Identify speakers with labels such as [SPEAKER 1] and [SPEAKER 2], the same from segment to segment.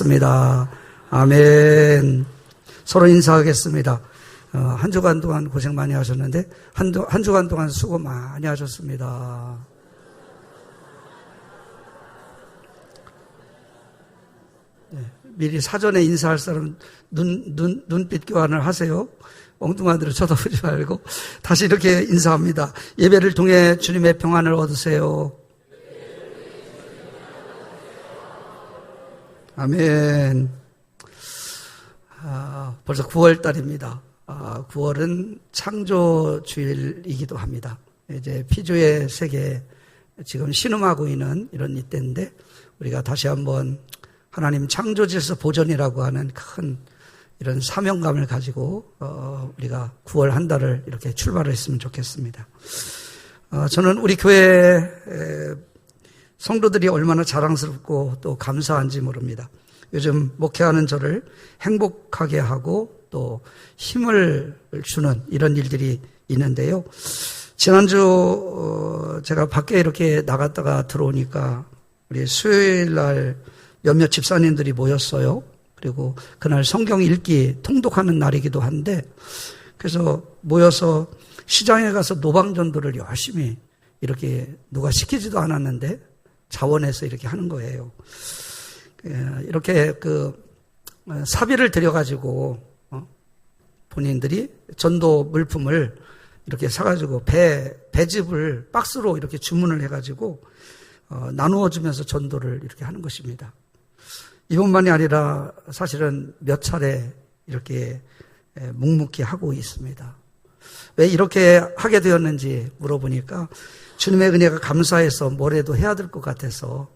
[SPEAKER 1] 인사하겠습니다. 아멘. 서로 인사하겠습니다. 한 주간 동안 고생 많이 하셨는데 한 주간 동안 수고 많이 하셨습니다. 네, 미리 사전에 인사할 사람 눈빛 교환을 하세요. 엉뚱한데로 쳐다보지 말고 다시 이렇게 인사합니다. 예배를 통해 주님의 평안을 얻으세요. 아멘. 벌써 9월 달입니다. 9월은 창조주일이기도 합니다. 이제 피조의 세계 지금 신음하고 있는 이런 이때인데 우리가 다시 한번 하나님 창조질서 보존이라고 하는 큰 이런 사명감을 가지고 우리가 9월 한 달을 이렇게 출발을 했으면 좋겠습니다. 저는 우리 교회 성도들이 얼마나 자랑스럽고 또 감사한지 모릅니다. 요즘 목회하는 저를 행복하게 하고 또 힘을 주는 이런 일들이 있는데요. 지난주 제가 밖에 이렇게 나갔다가 들어오니까 우리 수요일 날 몇몇 집사님들이 모였어요. 그리고 그날 성경 읽기 통독하는 날이기도 한데 그래서 모여서 시장에 가서 노방전도를 열심히 이렇게 누가 시키지도 않았는데 자원해서 이렇게 하는 거예요. 이렇게 사비를 들여가지고 본인들이 전도 물품을 이렇게 사가지고 배즙을 박스로 이렇게 주문을 해가지고 나누어주면서 전도를 이렇게 하는 것입니다. 이것만이 아니라 사실은 몇 차례 이렇게 묵묵히 하고 있습니다. 왜 이렇게 하게 되었는지 물어보니까 주님의 은혜가 감사해서 뭐라도 해야 될 것 같아서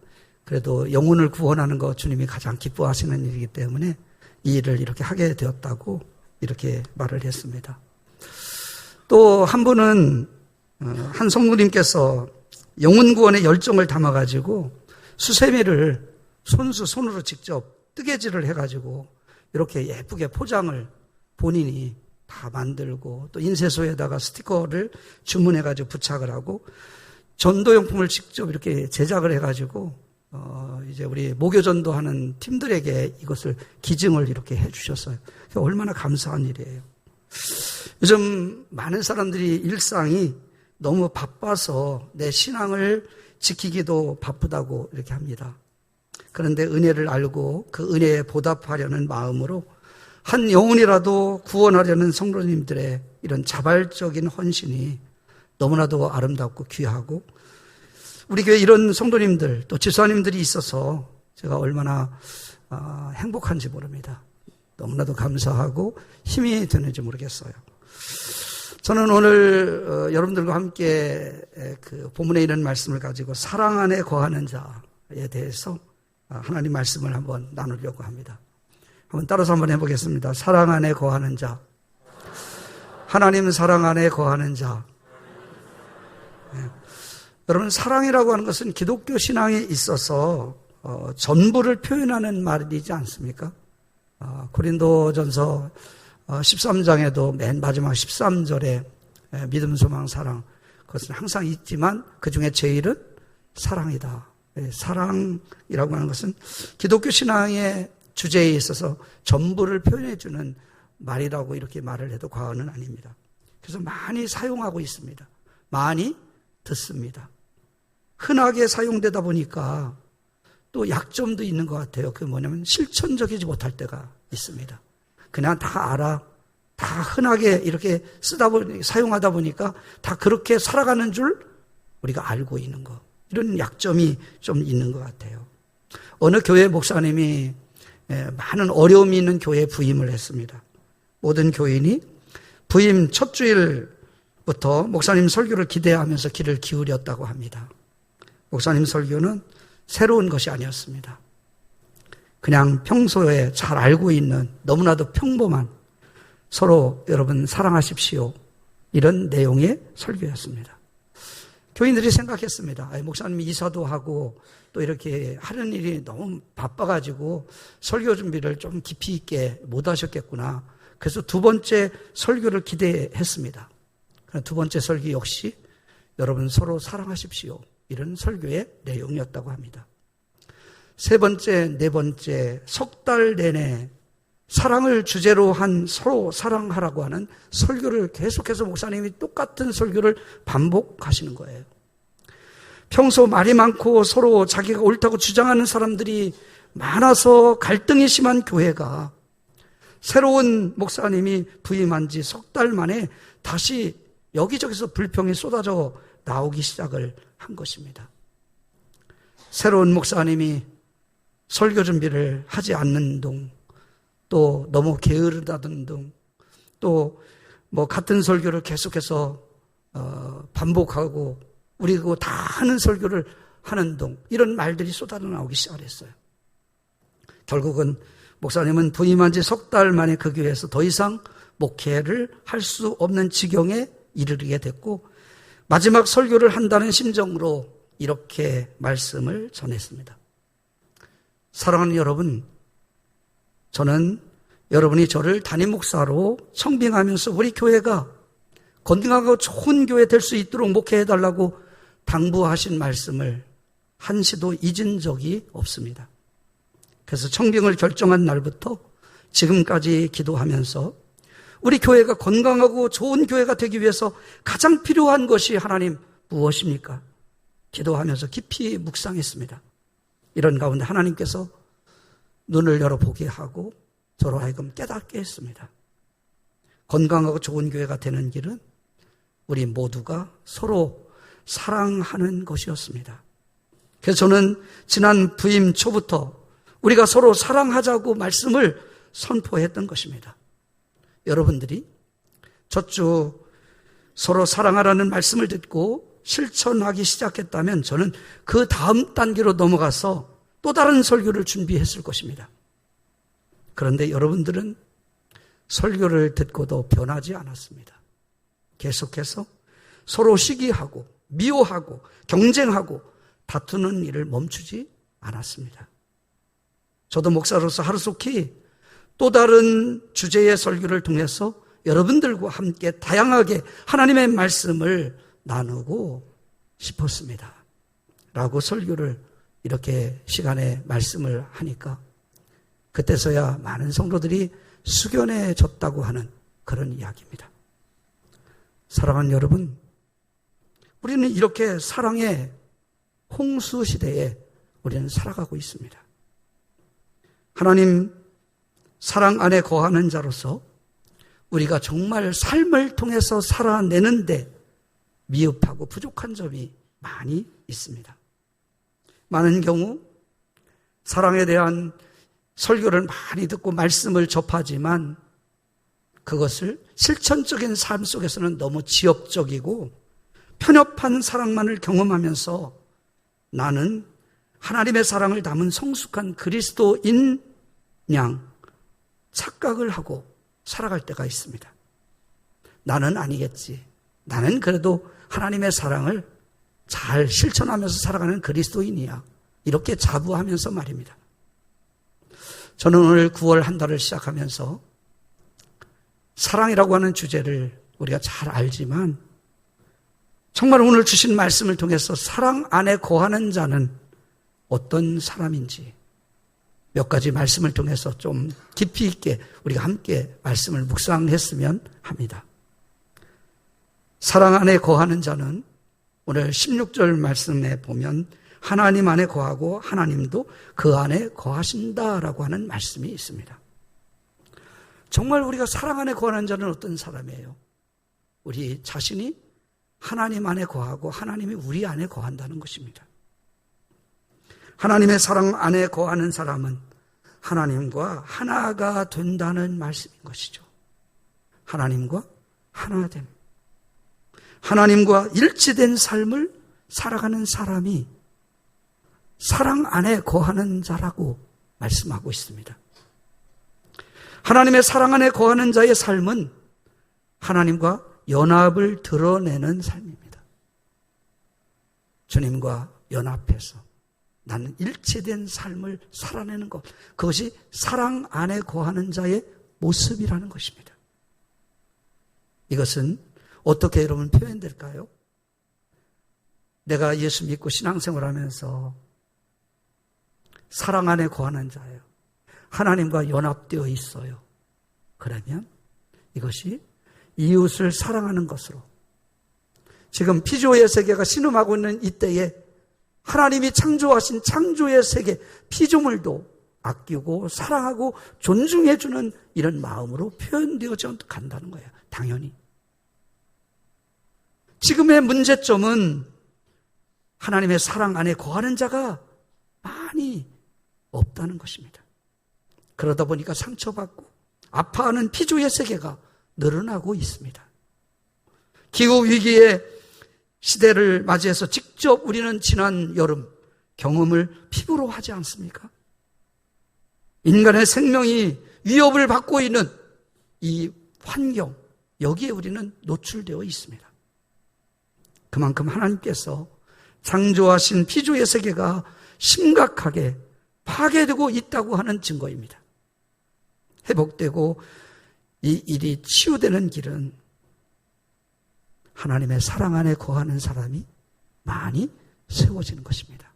[SPEAKER 1] 그래도 영혼을 구원하는 거 주님이 가장 기뻐하시는 일이기 때문에 이 일을 이렇게 하게 되었다고 이렇게 말을 했습니다. 또 한 분은 한 성도님께서 영혼 구원의 열정을 담아가지고 수세미를 손으로 직접 뜨개질을 해가지고 이렇게 예쁘게 포장을 본인이 다 만들고 또 인쇄소에다가 스티커를 주문해가지고 부착을 하고 전도용품을 직접 이렇게 제작을 해가지고 이제 우리 목요전도 하는 팀들에게 이것을 기증을 이렇게 해주셨어요. 얼마나 감사한 일이에요. 요즘 많은 사람들이 일상이 너무 바빠서 내 신앙을 지키기도 바쁘다고 이렇게 합니다. 그런데 은혜를 알고 그 은혜에 보답하려는 마음으로 한 영혼이라도 구원하려는 성도님들의 이런 자발적인 헌신이 너무나도 아름답고 귀하고 우리 교회 이런 성도님들 또 집사님들이 있어서 제가 얼마나 행복한지 모릅니다. 너무나도 감사하고 힘이 되는지 모르겠어요. 저는 오늘 여러분들과 함께 그 본문에 있는 말씀을 가지고 사랑 안에 거하는 자에 대해서 하나님 말씀을 한번 나누려고 합니다. 한번 따라서 한번 해보겠습니다. 사랑 안에 거하는 자, 하나님 사랑 안에 거하는 자. 네. 여러분 사랑이라고 하는 것은 기독교 신앙에 있어서 전부를 표현하는 말이지 않습니까? 고린도전서 13장에도 맨 마지막 13절에 믿음, 소망, 사랑 그것은 항상 있지만 그중에 제일은 사랑이다. 사랑이라고 하는 것은 기독교 신앙의 주제에 있어서 전부를 표현해 주는 말이라고 이렇게 말을 해도 과언은 아닙니다. 그래서 많이 사용하고 있습니다. 많이 듣습니다. 흔하게 사용되다 보니까 또 약점도 있는 것 같아요. 그게 뭐냐면 실천적이지 못할 때가 있습니다. 그냥 다 알아. 다 흔하게 이렇게 사용하다 보니까 다 그렇게 살아가는 줄 우리가 알고 있는 거. 이런 약점이 좀 있는 것 같아요. 어느 교회 목사님이 많은 어려움이 있는 교회에 부임을 했습니다. 모든 교인이 부임 첫 주일부터 목사님 설교를 기대하면서 귀를 기울였다고 합니다. 목사님 설교는 새로운 것이 아니었습니다. 그냥 평소에 잘 알고 있는 너무나도 평범한 서로 여러분 사랑하십시오. 이런 내용의 설교였습니다. 교인들이 생각했습니다. 목사님이 이사도 하고 또 이렇게 하는 일이 너무 바빠가지고 설교 준비를 좀 깊이 있게 못 하셨겠구나. 그래서 두 번째 설교를 기대했습니다. 두 번째 설교 역시 여러분 서로 사랑하십시오. 이런 설교의 내용이었다고 합니다. 세 번째, 네 번째, 석 달 내내 사랑을 주제로 한 서로 사랑하라고 하는 설교를 계속해서 목사님이 똑같은 설교를 반복하시는 거예요. 평소 말이 많고 서로 자기가 옳다고 주장하는 사람들이 많아서 갈등이 심한 교회가 새로운 목사님이 부임한 지 석 달 만에 다시 여기저기서 불평이 쏟아져 나오기 시작을 한 것입니다. 새로운 목사님이 설교 준비를 하지 않는 등, 또 너무 게으르다는 등, 또 같은 설교를 계속해서 반복하고 우리 그거 다 하는 설교를 하는 등 이런 말들이 쏟아져 나오기 시작했어요. 결국은 목사님은 부임한 지 석 달 만에 그 교회에서 더 이상 목회를 할 수 없는 지경에 이르게 됐고 마지막 설교를 한다는 심정으로 이렇게 말씀을 전했습니다. 사랑하는 여러분, 저는 여러분이 저를 담임 목사로 청빙하면서 우리 교회가 건강하고 좋은 교회 될 수 있도록 목회해달라고 당부하신 말씀을 한시도 잊은 적이 없습니다. 그래서 청빙을 결정한 날부터 지금까지 기도하면서 우리 교회가 건강하고 좋은 교회가 되기 위해서 가장 필요한 것이 하나님 무엇입니까? 기도하면서 깊이 묵상했습니다. 이런 가운데 하나님께서 눈을 열어보게 하고 저로 하여금 깨닫게 했습니다. 건강하고 좋은 교회가 되는 길은 우리 모두가 서로 사랑하는 것이었습니다. 그래서 저는 지난 부임 초부터 우리가 서로 사랑하자고 말씀을 선포했던 것입니다. 여러분들이 저주 서로 사랑하라는 말씀을 듣고 실천하기 시작했다면 저는 그 다음 단계로 넘어가서 또 다른 설교를 준비했을 것입니다. 그런데 여러분들은 설교를 듣고도 변하지 않았습니다. 계속해서 서로 시기하고 미워하고 경쟁하고 다투는 일을 멈추지 않았습니다. 저도 목사로서 하루속히 또 다른 주제의 설교를 통해서 여러분들과 함께 다양하게 하나님의 말씀을 나누고 싶었습니다. 라고 설교를 이렇게 시간에 말씀을 하니까 그때서야 많은 성도들이 숙연해졌다고 하는 그런 이야기입니다. 사랑하는 여러분, 우리는 이렇게 사랑의 홍수 시대에 우리는 살아가고 있습니다. 하나님 사랑 안에 거하는 자로서 우리가 정말 삶을 통해서 살아내는데 미흡하고 부족한 점이 많이 있습니다. 많은 경우 사랑에 대한 설교를 많이 듣고 말씀을 접하지만 그것을 실천적인 삶 속에서는 너무 지엽적이고 편협한 사랑만을 경험하면서 나는 하나님의 사랑을 담은 성숙한 그리스도인 양 착각을 하고 살아갈 때가 있습니다. 나는 아니겠지. 나는 그래도 하나님의 사랑을 잘 실천하면서 살아가는 그리스도인이야. 이렇게 자부하면서 말입니다. 저는 오늘 9월 한 달을 시작하면서 사랑이라고 하는 주제를 우리가 잘 알지만 정말 오늘 주신 말씀을 통해서 사랑 안에 거하는 자는 어떤 사람인지 몇 가지 말씀을 통해서 좀 깊이 있게 우리가 함께 말씀을 묵상했으면 합니다. 사랑 안에 거하는 자는 오늘 16절 말씀에 보면 하나님 안에 거하고 하나님도 그 안에 거하신다라고 하는 말씀이 있습니다. 정말 우리가 사랑 안에 거하는 자는 어떤 사람이에요? 우리 자신이 하나님 안에 거하고 하나님이 우리 안에 거한다는 것입니다. 하나님의 사랑 안에 거하는 사람은 하나님과 하나가 된다는 말씀인 것이죠. 하나님과 하나됨. 하나님과 일치된 삶을 살아가는 사람이 사랑 안에 거하는 자라고 말씀하고 있습니다. 하나님의 사랑 안에 거하는 자의 삶은 하나님과 연합을 드러내는 삶입니다. 주님과 연합해서 나는 일치된 삶을 살아내는 것, 그것이 사랑 안에 거하는 자의 모습이라는 것입니다. 이것은 어떻게 여러분 표현될까요? 내가 예수 믿고 신앙생활하면서 사랑 안에 거하는 자예요. 하나님과 연합되어 있어요. 그러면 이것이 이웃을 사랑하는 것으로, 지금 피조의 세계가 신음하고 있는 이때에 하나님이 창조하신 창조의 세계, 피조물도 아끼고 사랑하고 존중해주는 이런 마음으로 표현되어져 간다는 거예요. 당연히. 지금의 문제점은 하나님의 사랑 안에 거하는 자가 많이 없다는 것입니다. 그러다 보니까 상처받고 아파하는 피조의 세계가 늘어나고 있습니다. 기후위기의 시대를 맞이해서 직접 우리는 지난 여름 경험을 피부로 하지 않습니까? 인간의 생명이 위협을 받고 있는 이 환경, 여기에 우리는 노출되어 있습니다. 그만큼 하나님께서 창조하신 피조의 세계가 심각하게 파괴되고 있다고 하는 증거입니다. 회복되고 이 일이 치유되는 길은 하나님의 사랑 안에 거하는 사람이 많이 세워지는 것입니다.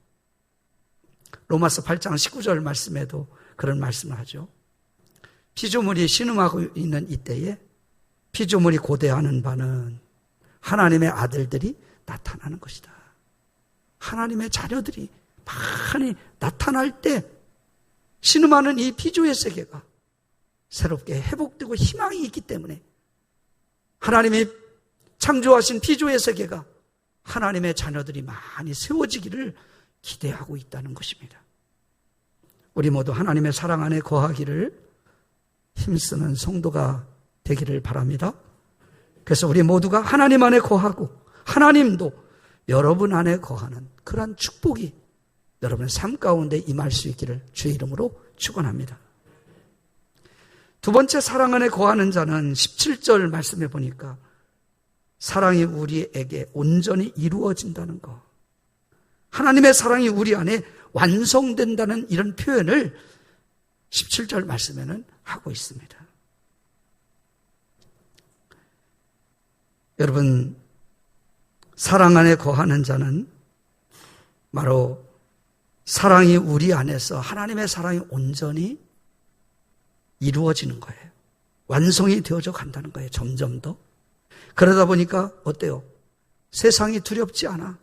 [SPEAKER 1] 로마서 8장 19절 말씀에도 그런 말씀을 하죠. 피조물이 신음하고 있는 이때에 피조물이 고대하는 바는 하나님의 아들들이 나타나는 것이다. 하나님의 자녀들이 많이 나타날 때 신음하는 이 피조의 세계가 새롭게 회복되고 희망이 있기 때문에 하나님이 창조하신 피조의 세계가 하나님의 자녀들이 많이 세워지기를 기대하고 있다는 것입니다. 우리 모두 하나님의 사랑 안에 거하기를 힘쓰는 성도가 되기를 바랍니다. 그래서 우리 모두가 하나님 안에 거하고 하나님도 여러분 안에 거하는 그러한 축복이 여러분의 삶 가운데 임할 수 있기를 주의 이름으로 축원합니다. 두 번째 사랑 안에 거하는 자는 17절 말씀해 보니까 사랑이 우리에게 온전히 이루어진다는 것, 하나님의 사랑이 우리 안에 완성된다는 이런 표현을 17절 말씀에는 하고 있습니다. 여러분, 사랑 안에 거하는 자는 바로 사랑이 우리 안에서 하나님의 사랑이 온전히 이루어지는 거예요. 완성이 되어져 간다는 거예요. 점점 더. 그러다 보니까 어때요? 세상이 두렵지 않아.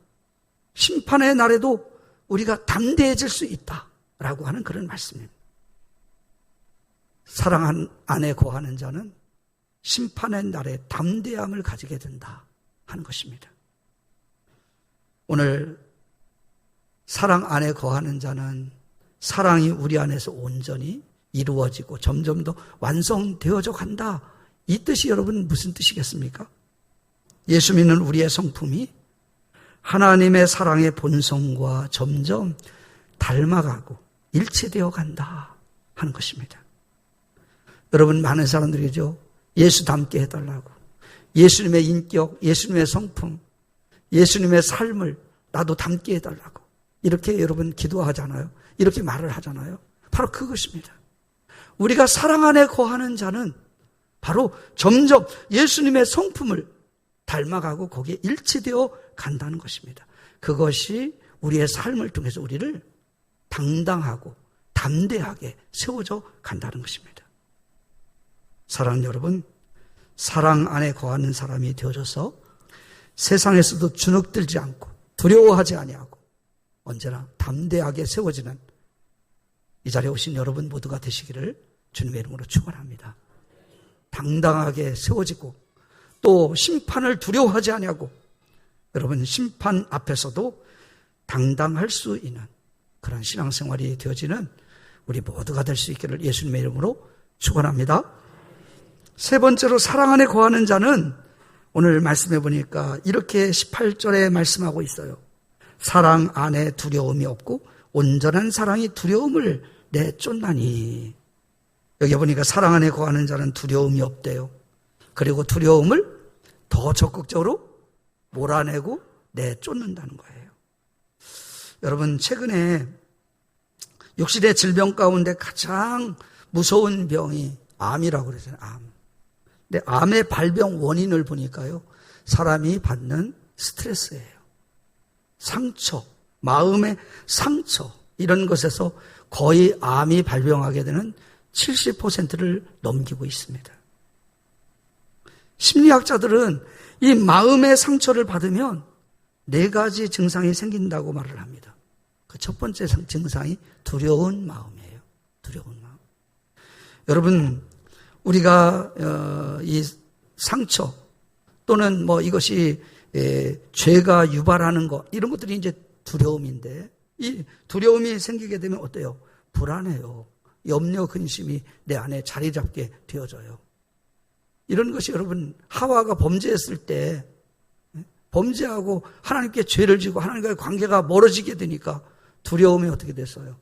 [SPEAKER 1] 심판의 날에도 우리가 담대해질 수 있다라고 하는 그런 말씀입니다. 사랑 안에 거하는 자는 심판의 날에 담대함을 가지게 된다 하는 것입니다. 오늘 사랑 안에 거하는 자는 사랑이 우리 안에서 온전히 이루어지고 점점 더 완성되어져 간다. 이 뜻이 여러분 무슨 뜻이겠습니까? 예수 믿는 우리의 성품이 하나님의 사랑의 본성과 점점 닮아가고 일치되어 간다 하는 것입니다. 여러분, 많은 사람들이죠. 예수 닮게 해달라고. 예수님의 인격, 예수님의 성품, 예수님의 삶을 나도 닮게 해달라고. 이렇게 여러분 기도하잖아요. 이렇게 말을 하잖아요. 바로 그것입니다. 우리가 사랑 안에 거하는 자는 바로 점점 예수님의 성품을 닮아가고 거기에 일치되어 간다는 것입니다. 그것이 우리의 삶을 통해서 우리를 당당하고 담대하게 세워져 간다는 것입니다. 사랑하는 여러분, 사랑 안에 거하는 사람이 되어져서 세상에서도 주눅들지 않고 두려워하지 아니하고 언제나 담대하게 세워지는 이 자리에 오신 여러분 모두가 되시기를 주님의 이름으로 축원합니다. 당당하게 세워지고 또 심판을 두려워하지 아니하고 여러분 심판 앞에서도 당당할 수 있는 그런 신앙생활이 되어지는 우리 모두가 될 수 있기를 예수님의 이름으로 축원합니다. 세 번째로 사랑 안에 거하는 자는 오늘 말씀해 보니까 이렇게 18절에 말씀하고 있어요. 사랑 안에 두려움이 없고 온전한 사랑이 두려움을 내쫓나니. 여기 보니까 사랑 안에 거하는 자는 두려움이 없대요. 그리고 두려움을 더 적극적으로 몰아내고 내쫓는다는 거예요. 여러분, 최근에 육신의 질병 가운데 가장 무서운 병이 암이라고 그러잖아요. 암. 근데 암의 발병 원인을 보니까요, 사람이 받는 스트레스예요. 상처, 마음의 상처, 이런 것에서 거의 암이 발병하게 되는 70%를 넘기고 있습니다. 심리학자들은 이 마음의 상처를 받으면 4가지 증상이 생긴다고 말을 합니다. 그 첫 번째 증상이 두려운 마음이에요. 두려운 마음. 여러분, 우리가 이 상처 또는 이것이 죄가 유발하는 것, 이런 것들이 이제 두려움인데, 이 두려움이 생기게 되면 어때요? 불안해요. 염려, 근심이 내 안에 자리 잡게 되어져요. 이런 것이 여러분, 하와가 범죄했을 때, 범죄하고 하나님께 죄를 지고 하나님과의 관계가 멀어지게 되니까 두려움이 어떻게 됐어요?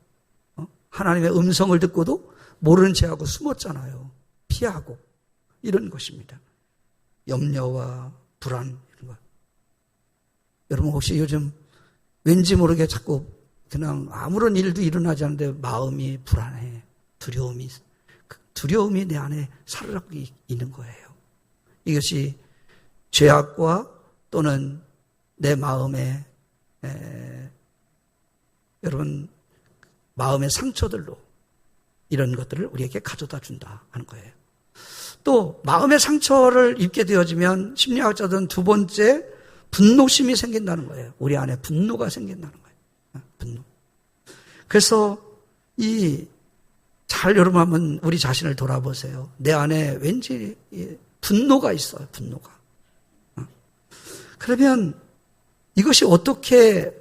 [SPEAKER 1] 하나님의 음성을 듣고도 모르는 채하고 숨었잖아요. 피하고. 이런 것입니다. 염려와 불안, 이런 거. 여러분, 혹시 요즘 왠지 모르게 자꾸 그냥 아무런 일도 일어나지 않는데 마음이 불안해. 두려움이 내 안에 사로잡고 있는 거예요. 이것이 죄악과 또는 내 마음의 여러분 마음의 상처들로 이런 것들을 우리에게 가져다 준다 하는 거예요. 또 마음의 상처를 입게 되어지면 심리학자들은 두 번째 분노심이 생긴다는 거예요. 우리 안에 분노가 생긴다는 거예요. 분노. 그래서 여러분 한번 우리 자신을 돌아보세요. 내 안에 왠지 분노가 있어요. 분노가. 그러면 이것이 어떻게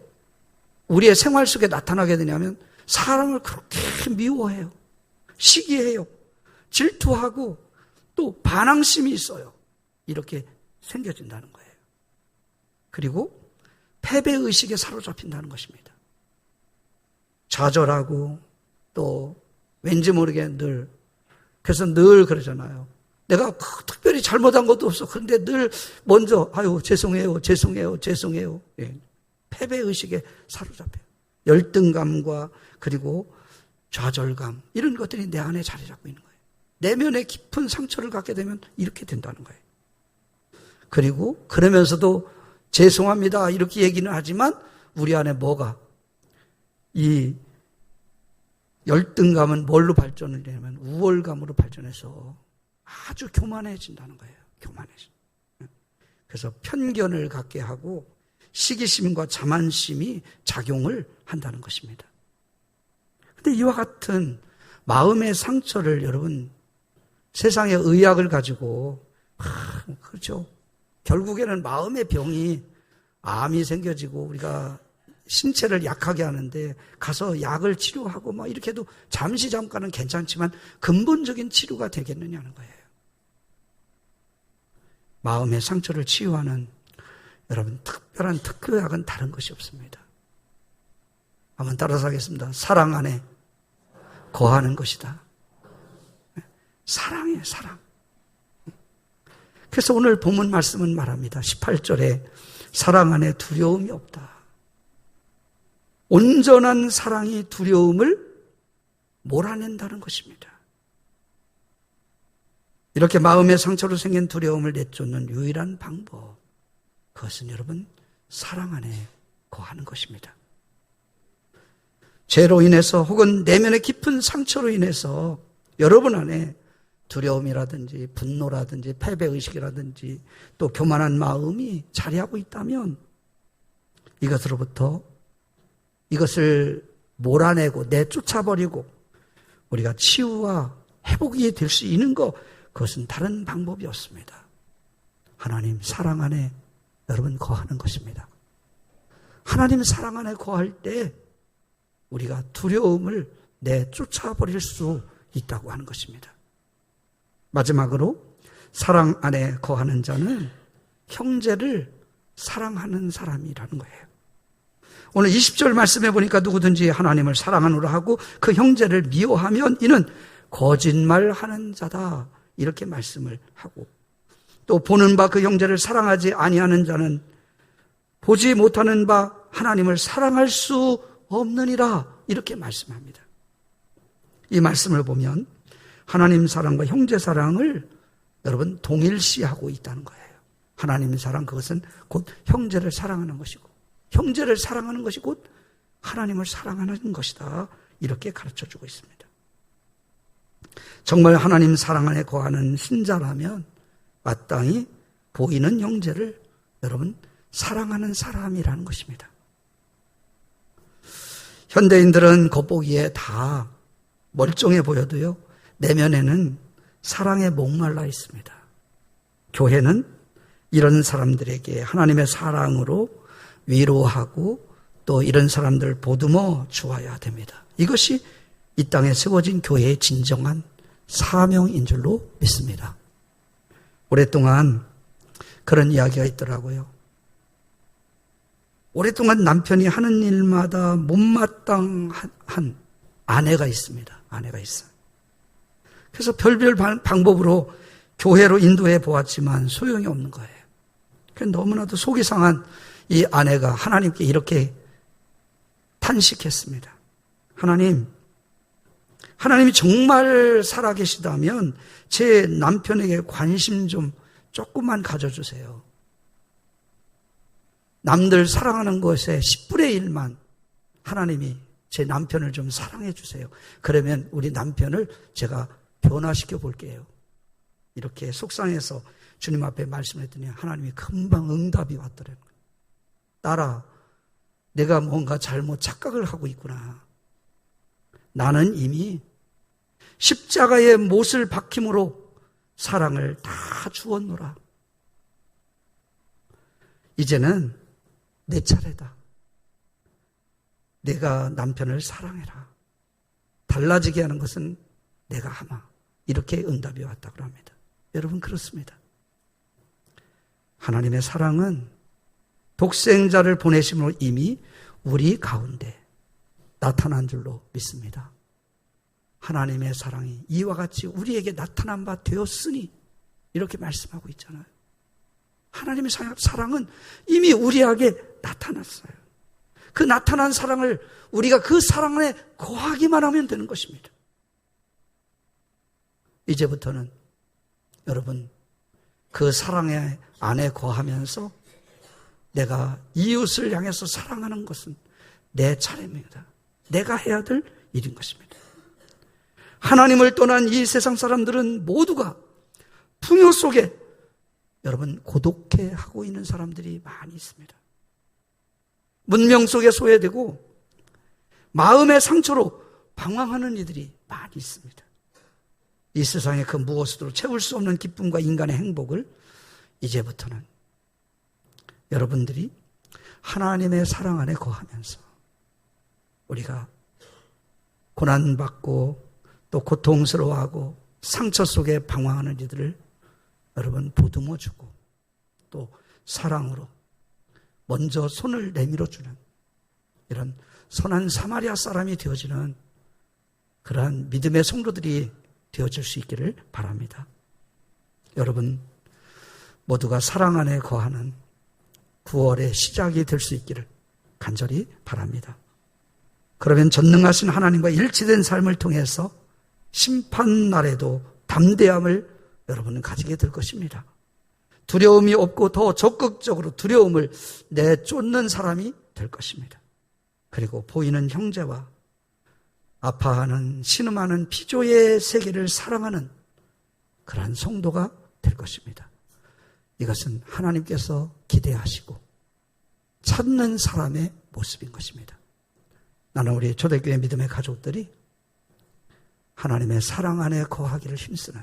[SPEAKER 1] 우리의 생활 속에 나타나게 되냐면 사람을 그렇게 미워해요. 시기해요. 질투하고 또 반항심이 있어요. 이렇게 생겨진다는 거예요. 그리고 패배의식에 사로잡힌다는 것입니다. 좌절하고 또 왠지 모르게 그래서 늘 그러잖아요. 내가 특별히 잘못한 것도 없어. 그런데 늘 먼저 죄송해요. 예. 패배의식에 사로잡혀요. 열등감과 그리고 좌절감 이런 것들이 내 안에 자리 잡고 있는 거예요. 내면에 깊은 상처를 갖게 되면 이렇게 된다는 거예요. 그리고 그러면서도 죄송합니다 이렇게 얘기는 하지만 우리 안에 뭐가 이 열등감은 뭘로 발전을 되냐면 우월감으로 발전해서 아주 교만해진다는 거예요. 교만해져. 그래서 편견을 갖게 하고 시기심과 자만심이 작용을 한다는 것입니다. 근데 이와 같은 마음의 상처를 여러분 세상의 의학을 가지고 그렇죠. 결국에는 마음의 병이 암이 생겨지고 우리가 신체를 약하게 하는데 가서 약을 치료하고 이렇게 해도 잠깐은 괜찮지만 근본적인 치료가 되겠느냐는 거예요. 마음의 상처를 치유하는 여러분 특별한 특효약은 다른 것이 없습니다. 한번 따라서 하겠습니다. 사랑 안에 거하는 것이다. 사랑이에요, 사랑. 그래서 오늘 본문 말씀은 말합니다. 18절에 사랑 안에 두려움이 없다. 온전한 사랑이 두려움을 몰아낸다는 것입니다. 이렇게 마음의 상처로 생긴 두려움을 내쫓는 유일한 방법, 그것은 여러분 사랑 안에 거하는 것입니다. 죄로 인해서 혹은 내면의 깊은 상처로 인해서 여러분 안에 두려움이라든지 분노라든지 패배의식이라든지 또 교만한 마음이 자리하고 있다면 이것을 몰아내고 내쫓아버리고 우리가 치유와 회복이 될 수 있는 그것은 다른 방법이 없습니다. 하나님 사랑 안에 여러분 거하는 것입니다. 하나님 사랑 안에 거할 때 우리가 두려움을 내쫓아버릴 수 있다고 하는 것입니다. 마지막으로 사랑 안에 거하는 자는 형제를 사랑하는 사람이라는 거예요. 오늘 20절 말씀해 보니까 누구든지 하나님을 사랑하노라 하고 그 형제를 미워하면 이는 거짓말하는 자다 이렇게 말씀을 하고 또 보는 바 그 형제를 사랑하지 아니하는 자는 보지 못하는 바 하나님을 사랑할 수 없느니라 이렇게 말씀합니다. 이 말씀을 보면 하나님 사랑과 형제 사랑을 여러분 동일시하고 있다는 거예요. 하나님 사랑 그것은 곧 형제를 사랑하는 것이고 형제를 사랑하는 것이 곧 하나님을 사랑하는 것이다 이렇게 가르쳐주고 있습니다. 정말 하나님 사랑 안에 거하는 신자라면 마땅히 보이는 형제를 여러분 사랑하는 사람이라는 것입니다. 현대인들은 겉보기에 다 멀쩡해 보여도요, 내면에는 사랑에 목말라 있습니다. 교회는 이런 사람들에게 하나님의 사랑으로 위로하고 또 이런 사람들을 보듬어 주어야 됩니다. 이것이 이 땅에 세워진 교회의 진정한 사명인 줄로 믿습니다. 오랫동안 그런 이야기가 있더라고요. 오랫동안 남편이 하는 일마다 못마땅한 아내가 있습니다. 아내가 있어요. 그래서 별별 방법으로 교회로 인도해 보았지만 소용이 없는 거예요. 너무나도 속이 상한 이 아내가 하나님께 이렇게 탄식했습니다. 하나님이 정말 살아계시다면 제 남편에게 관심 좀 조금만 가져주세요. 남들 사랑하는 것에 10분의 1만 하나님이 제 남편을 좀 사랑해 주세요. 그러면 우리 남편을 제가 변화시켜 볼게요. 이렇게 속상해서 주님 앞에 말씀했더니 하나님이 금방 응답이 왔더라고요. 딸아, 내가 뭔가 잘못 착각을 하고 있구나. 나는 이미 십자가의 못을 박힘으로 사랑을 다 주었노라. 이제는 내 차례다. 내가 남편을 사랑해라. 달라지게 하는 것은 내가 하마. 이렇게 응답이 왔다고 합니다. 여러분, 그렇습니다. 하나님의 사랑은 독생자를 보내심으로 이미 우리 가운데 나타난 줄로 믿습니다. 하나님의 사랑이 이와 같이 우리에게 나타난 바 되었으니 이렇게 말씀하고 있잖아요. 하나님의 사랑은 이미 우리에게 나타났어요. 그 나타난 사랑을 우리가 그 사랑 안에 거하기만 하면 되는 것입니다. 이제부터는 여러분 그 사랑 안에 거하면서 내가 이웃을 향해서 사랑하는 것은 내 차례입니다. 내가 해야 될 일인 것입니다. 하나님을 떠난 이 세상 사람들은 모두가 풍요 속에 여러분 고독해하고 있는 사람들이 많이 있습니다. 문명 속에 소외되고 마음의 상처로 방황하는 이들이 많이 있습니다. 이 세상의 그 무엇으로 채울 수 없는 기쁨과 인간의 행복을 이제부터는 여러분들이 하나님의 사랑 안에 거하면서 우리가 고난받고 또 고통스러워하고 상처 속에 방황하는 이들을 여러분 보듬어주고 또 사랑으로 먼저 손을 내밀어주는 이런 선한 사마리아 사람이 되어지는 그러한 믿음의 성도들이 되어질 수 있기를 바랍니다. 여러분 모두가 사랑 안에 거하는 9월의 시작이 될 수 있기를 간절히 바랍니다. 그러면 전능하신 하나님과 일치된 삶을 통해서 심판날에도 담대함을 여러분은 가지게 될 것입니다. 두려움이 없고 더 적극적으로 두려움을 내쫓는 사람이 될 것입니다. 그리고 보이는 형제와 아파하는 신음하는 피조의 세계를 사랑하는 그러한 성도가 될 것입니다. 이것은 하나님께서 기대하시고 찾는 사람의 모습인 것입니다. 나는 우리 초대교회 믿음의 가족들이 하나님의 사랑 안에 거하기를 힘쓰는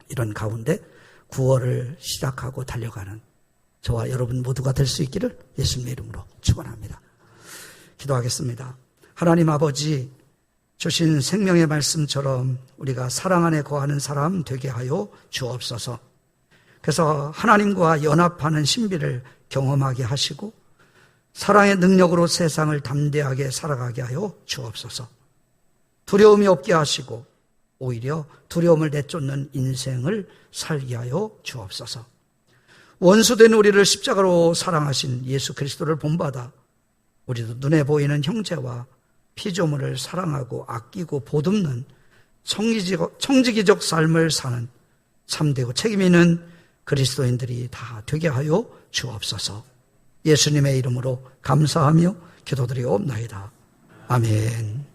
[SPEAKER 1] 이런 가운데 9월을 시작하고 달려가는 저와 여러분 모두가 될 수 있기를 예수님의 이름으로 축원합니다. 기도하겠습니다. 하나님 아버지, 주신 생명의 말씀처럼 우리가 사랑 안에 거하는 사람 되게 하여 주옵소서. 그래서 하나님과 연합하는 신비를 경험하게 하시고 사랑의 능력으로 세상을 담대하게 살아가게 하여 주옵소서. 두려움이 없게 하시고 오히려 두려움을 내쫓는 인생을 살게 하여 주옵소서. 원수된 우리를 십자가로 사랑하신 예수 그리스도를 본받아 우리도 눈에 보이는 형제와 피조물을 사랑하고 아끼고 보듬는 청지기적 삶을 사는 참되고 책임 있는 그리스도인들이 다 되게 하여 주옵소서. 예수님의 이름으로 감사하며 기도드리옵나이다. 아멘.